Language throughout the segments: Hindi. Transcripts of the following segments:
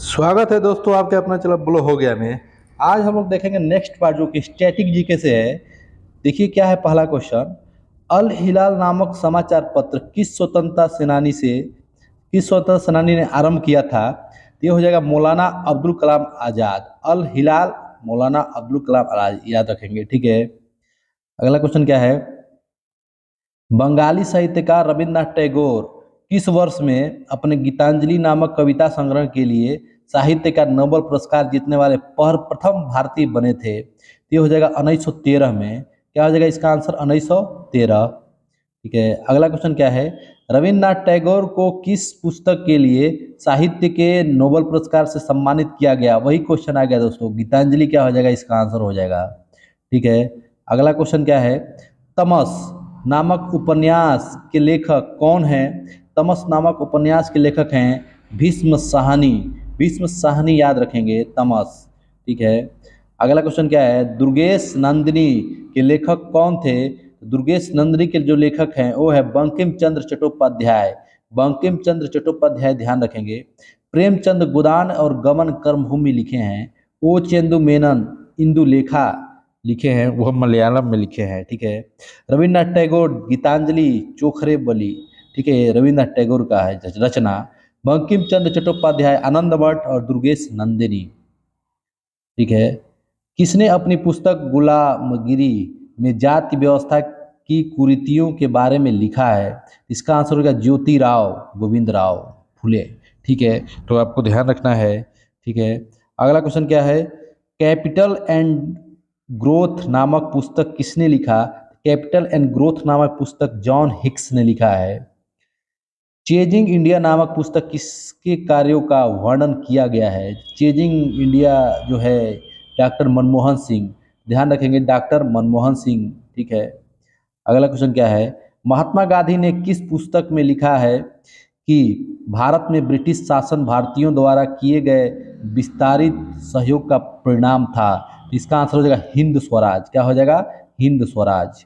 स्वागत है दोस्तों आपके अपना चलो बोलो हो गया में। आज हम लोग देखेंगे नेक्स्ट पार्ट जो कि स्टैटिक जीके से है। देखिए क्या है पहला क्वेश्चन। अल हिलाल नामक समाचार पत्र किस स्वतंत्रता सेनानी ने आरंभ किया था। तो ये हो जाएगा मौलाना अब्दुल कलाम आज़ाद। अल हिलाल मौलाना अब्दुल कलाम आज़ाद याद रखेंगे, ठीक है। अगला क्वेश्चन क्या है। बंगाली साहित्यकार रविन्द्रनाथ टैगोर किस वर्ष में अपने गीतांजलि नामक कविता संग्रह के लिए साहित्य का नोबेल पुरस्कार जीतने वाले प्रथम भारतीय बने थे। तो ये हो जाएगा 1913 में। क्या हो जाएगा इसका आंसर 1913, ठीक है। अगला क्वेश्चन क्या है। रविन्द्रनाथ टैगोर को किस पुस्तक के लिए साहित्य के नोबेल पुरस्कार से सम्मानित किया गया। वही क्वेश्चन आ गया दोस्तों, गीतांजलि क्या हो जाएगा इसका आंसर हो जाएगा, ठीक है। अगला क्वेश्चन क्या है। तमस नामक उपन्यास के लेखक कौन हैं। तमस नामक उपन्यास के लेखक हैं भीष्म साहनी। भीष्म साहनी याद रखेंगे तमस, ठीक है। अगला क्वेश्चन क्या है। दुर्गेश नंदिनी के लेखक कौन थे। दुर्गेश नंदिनी के जो लेखक हैं वो है बंकिम चंद्र चट्टोपाध्याय। बंकिम चंद्र चट्टोपाध्याय ध्यान रखेंगे। प्रेमचंद गोदान और गमन कर्मभूमि लिखे हैं। ओ चेंदु मेनन इंदुलेखा लिखे हैं, वह मलयालम में लिखे हैं, ठीक है। रविन्द्रनाथ टैगोर गीतांजलि चोखरे बलि, ठीक है, रविन्द्रनाथ टैगोर का है रचना। बंकिम चंद्र चट्टोपाध्याय आनंद मठ और दुर्गेश नंदिनी, ठीक है। किसने अपनी पुस्तक गुलामगिरी में जाति व्यवस्था की कुरीतियों के बारे में लिखा है। इसका आंसर होगा ज्योतिराव गोविंद राव फुले, ठीक है। तो आपको ध्यान रखना है, ठीक है। अगला क्वेश्चन क्या है। कैपिटल एंड ग्रोथ नामक पुस्तक किसने लिखा। कैपिटल एंड ग्रोथ नामक पुस्तक जॉन हिक्स ने लिखा है। चेजिंग इंडिया नामक पुस्तक किसके कार्यों का वर्णन किया गया है। चेजिंग इंडिया जो है डॉक्टर मनमोहन सिंह, ध्यान रखेंगे डॉक्टर मनमोहन सिंह, ठीक है। अगला क्वेश्चन क्या है। महात्मा गांधी ने किस पुस्तक में लिखा है कि भारत में ब्रिटिश शासन भारतीयों द्वारा किए गए विस्तारित सहयोग का परिणाम था। इसका आंसर हो जाएगा हिंद स्वराज। क्या हो जाएगा हिंद स्वराज।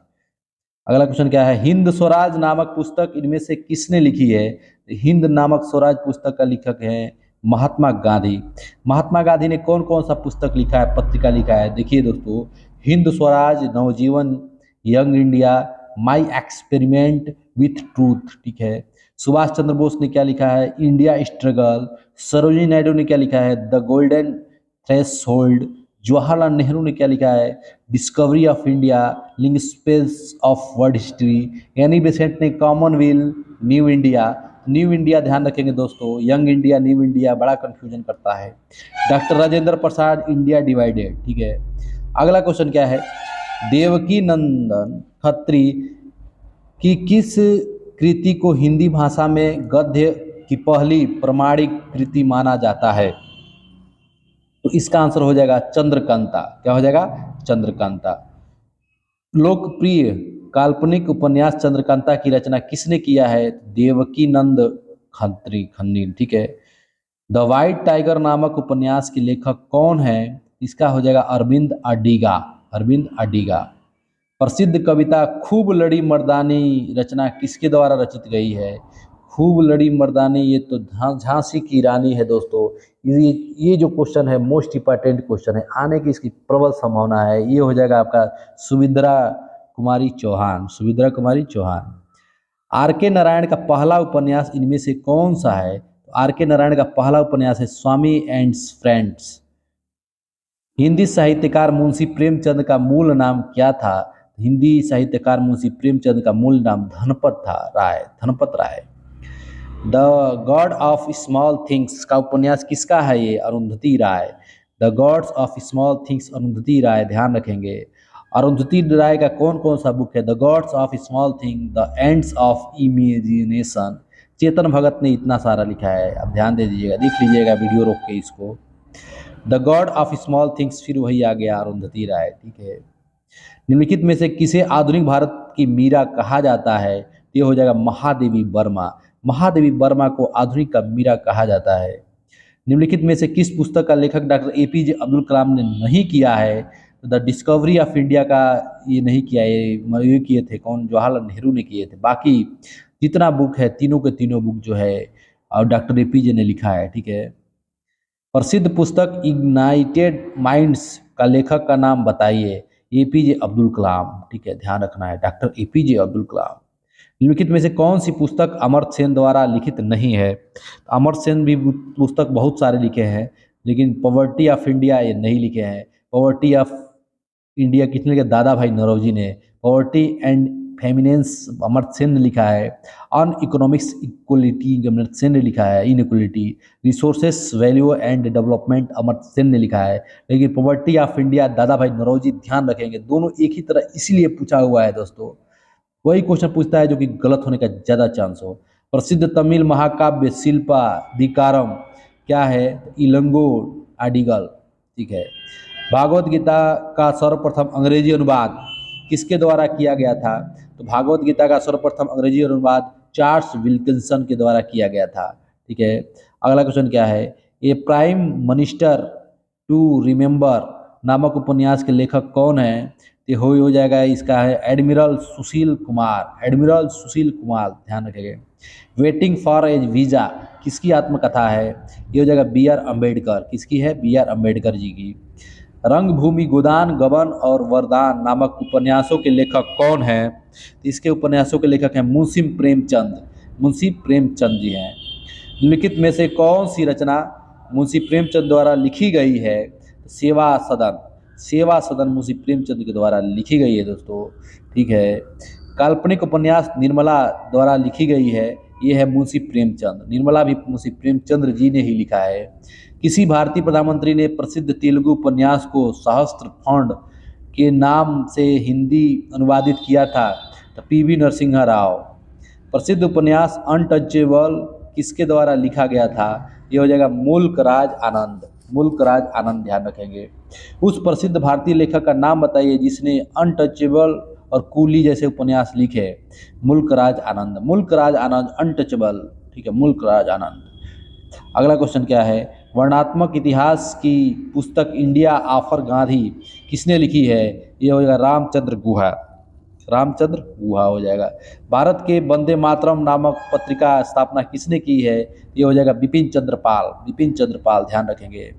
अगला क्वेश्चन क्या है। हिंद स्वराज नामक पुस्तक इनमें से किसने लिखी है। हिंद नामक स्वराज पुस्तक का लेखक है महात्मा गांधी। महात्मा गांधी ने कौन कौन सा पुस्तक लिखा है, पत्रिका लिखा है। देखिए दोस्तों, Hind Swaraj, Navjivan, young India, my experiment with truth, ठीक है। सुभाष चंद्र बोस ने क्या लिखा है, इंडिया स्ट्रगल। सरोजिनी नायडू ने क्या लिखा है, the golden threshold. Jawaharlal Nehru ने क्या लिखा है, discovery of India, glimpses of world history. Annie Besant ने commonwealth, new India. New India ध्यान रखेंगे दोस्तों, यंग इंडिया न्यू इंडिया बड़ा कंफ्यूजन करता है। Doctor Rajendra Prasad India divided, ठीक है। अगला क्वेश्चन क्या है। देवकी नंदन खत्री की किस कृति को हिंदी भाषा में गद्य की पहली प्रमाणिक कृति माना जाता है। तो इसका आंसर हो जाएगा चंद्रकांता। क्या हो जाएगा चंद्रकांता। लोकप्रिय काल्पनिक उपन्यास चंद्रकांता की रचना किसने किया है। देवकी नंद खन्नी, ठीक है। द वाइट टाइगर नामक उपन्यास के लेखक कौन है। इसका हो जाएगा अरविंद अडिगा। अरविंद अडिगा। प्रसिद्ध कविता खूब लड़ी मर्दानी रचना किसके द्वारा रचित गई है। खूब लड़ी मर्दानी ये तो झांसी की रानी है दोस्तों। ये जो क्वेश्चन है मोस्ट इंपॉर्टेंट क्वेश्चन है, आने की इसकी प्रबल संभावना है। ये हो जाएगा आपका सुमित्रा कुमारी चौहान। सुमित्रा कुमारी चौहान। आर के नारायण का पहला उपन्यास इनमें से कौन सा है। तो आर के नारायण का पहला उपन्यास है स्वामी एंड फ्रेंड्स। हिंदी साहित्यकार मुंशी प्रेमचंद का मूल नाम क्या था। हिंदी साहित्यकार मुंशी प्रेमचंद का मूल नाम Dhanpat Rai. The god of small things का उपन्यास किसका है, ये Arundhati Roy. The gods of small things Arundhati Roy, ध्यान रखेंगे। अरुंधति राय का कौन कौन सा बुक है। The gods of small thing, the ends of imagination. Chetan Bhagat ने इतना सारा लिखा है, अब ध्यान दे दीजिएगा, देख लीजिएगा वीडियो रोक के इसको। The god of small things, फिर वही आ गया अरुंधति राय, ठीक है। निम्नलिखित में से किसे आधुनिक भारत की मीरा कहा जाता है। ये हो जाएगा महादेवी वर्मा। महादेवी वर्मा को आधुनिक का मीरा कहा जाता है। निम्नलिखित में से किस पुस्तक का लेखक डॉक्टर एपीजे अब्दुल कलाम ने नहीं किया है। तो द डिस्कवरी ऑफ इंडिया का ये नहीं किया, ये किए थे कौन, जवाहरलाल नेहरू ने किए थे। बाकी जितना बुक है तीनों के तीनों बुक जो है और डॉक्टर एपीजे ने लिखा है, ठीक है। प्रसिद्ध पुस्तक इग्नाइटेड माइंड्स का लेखक का नाम बताइए। एपीजे अब्दुल कलाम। ठीक है, ध्यान रखना है, डॉक्टर एपीजे अब्दुल कलाम। निम्नलिखित में से कौन सी पुस्तक अमर्त्य सेन द्वारा लिखित नहीं है? अमर्त्य सेन भी पुस्तक बहुत सारे लिखे हैं, लेकिन पॉवर्टी ऑफ इंडिया ये नहीं लिखे हैं। पॉवर्टी ऑफ इंडिया किसने लिखा? दादा भाई नौरोजी ने। पॉवर्टी एंड फेमिनेंस अमर्त्य सेन ने लिखा है। On economics equality Amartya Sen ने लिखा है। Inequality resources value and development Amartya Sen ने लिखा है। लेकिन पॉवर्टी ऑफ इंडिया दादा भाई नौरोजी। ध्यान रखेंगे दोनों एक ही तरह इसलिए पूछा हुआ है दोस्तों, वही क्वेश्चन पूछता है जो कि गलत होने का ज़्यादा चांस हो। प्रसिद्ध तमिल महाकाव्य शिल्पा दिकारम क्या है? इलंगो आडिगल। ठीक है। भागवत गीता का सर्वप्रथम अंग्रेजी अनुवाद किसके द्वारा किया गया था? तो भागवत गीता का सर्वप्रथम अंग्रेजी अनुवाद चार्ल्स विल्किंसन के द्वारा किया गया था। ठीक है। अगला क्वेश्चन क्या है? ए प्राइम मिनिस्टर टू रिमेंबर नामक उपन्यास के लेखक कौन है? तो हो जाएगा, इसका है एडमिरल सुशील कुमार। एडमिरल सुशील कुमार, ध्यान रखेंगे। वेटिंग फॉर एज वीजा किसकी आत्मकथा है? ये हो जाएगा बी आर अम्बेडकर। किसकी है? बी आर अम्बेडकर जी की। रंगभूमि गोदान गबन और वरदान नामक उपन्यासों के लेखक कौन है? तो इसके उपन्यासों के लेखक हैं मुंशी प्रेमचंद। मुंशी प्रेमचंद जी हैं। निम्नलिखित में से कौन सी रचना मुंशी प्रेमचंद द्वारा लिखी गई है? सेवा सदन। सेवा सदन मुंशी प्रेमचंद के द्वारा लिखी गई है दोस्तों। ठीक है। काल्पनिक उपन्यास निर्मला द्वारा लिखी गई है। ये है मुंशी प्रेमचंद। निर्मला भी मुंशी प्रेमचंद्र जी ने ही लिखा है। किसी भारतीय प्रधानमंत्री ने प्रसिद्ध तेलुगु उपन्यास को सहस्त्र फंड के नाम से हिंदी अनुवादित किया था? तो पीवी नरसिंह राव। प्रसिद्ध उपन्यास अनटचेबल किसके द्वारा लिखा गया था? ये हो जाएगा मुल्क राज आनंद। मुल्क राज आनंद, ध्यान रखेंगे। उस प्रसिद्ध भारतीय लेखक का नाम बताइए जिसने अनटचेबल और कूली जैसे उपन्यास लिखे। मुल्क राज आनंद। मुल्क राज आनंद अनटचेबल। ठीक है, मुल्क राज आनंद। अगला क्वेश्चन क्या है? वर्णनात्मक इतिहास की पुस्तक इंडिया ऑफर गांधी किसने लिखी है? ये हो जाएगा रामचंद्र गुहा। रामचंद्र गुहा हो जाएगा। भारत के वंदे मातरम नामक पत्रिका स्थापना किसने की है? ये हो जाएगा बिपिन चंद्र पाल। बिपिन चंद्र पाल, ध्यान रखेंगे।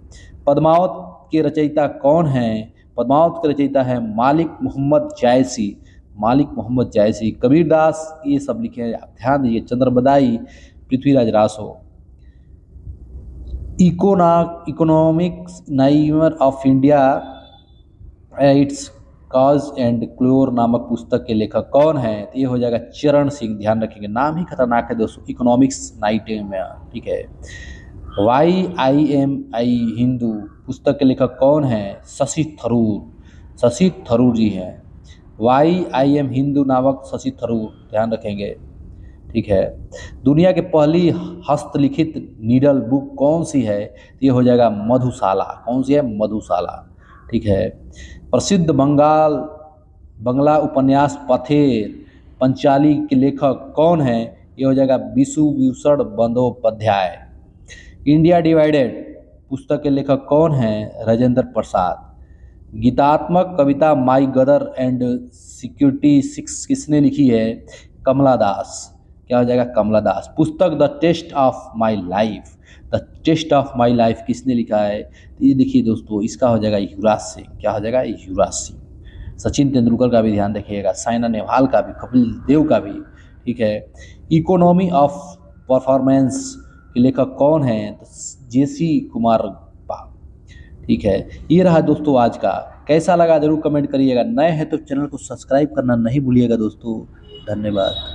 पद्मावत के रचयिता कौन हैं? पद्मावत के रचयिता है मालिक मोहम्मद जायसी। मालिक मोहम्मद जायसी। कबीरदास ये सब लिखे हैं, आप ध्यान दीजिए। चंद्रबदाई पृथ्वीराज रासो। इकोनॉमिक्स नाइमर of India its cause and क्लोर नामक पुस्तक के लेखक कौन है? तो ये हो जाएगा चरण सिंह। ध्यान रखेंगे, नाम ही खतरनाक है दोस्तों, इकोनॉमिक्स नाइटेमियर। ठीक है। YIMI हिंदू पुस्तक के लेखक कौन है? शशि थरूर। शशि थरूर जी हैं। YIM हिंदू नामक शशि थरूर, ध्यान रखेंगे। ठीक है। दुनिया की पहली हस्तलिखित नीडल बुक कौन सी है? ये हो जाएगा मधुशाला। कौन सी है? मधुशाला। ठीक है। प्रसिद्ध बंगला उपन्यास पथेर पंचाली के लेखक कौन है? ये हो जाएगा विशुभूषण बंदोपाध्याय। इंडिया डिवाइडेड पुस्तक के लेखक कौन हैं? राजेंद्र प्रसाद। गीतात्मक कविता माई गदर एंड सिक्योरिटी 6 किसने लिखी है? कमला दास। क्या हो जाएगा? कमला दास। पुस्तक the test of my life. The test of my life किसने लिखा है? तो ये देखिए दोस्तों, इसका हो जाएगा युवराज सिंह। क्या हो जाएगा? युवराज सिंह। सचिन तेंदुलकर का भी ध्यान रखिएगा, साइना नेहवाल का भी, कपिल देव का भी। ठीक है। इकोनॉमी ऑफ परफॉर्मेंस के लेखक कौन हैं? तो JC कुमार पाल। ठीक है। ये रहा दोस्तों आज का। कैसा लगा जरूर कमेंट करिएगा। नए हैं तो चैनल को सब्सक्राइब करना नहीं भूलिएगा दोस्तों। धन्यवाद।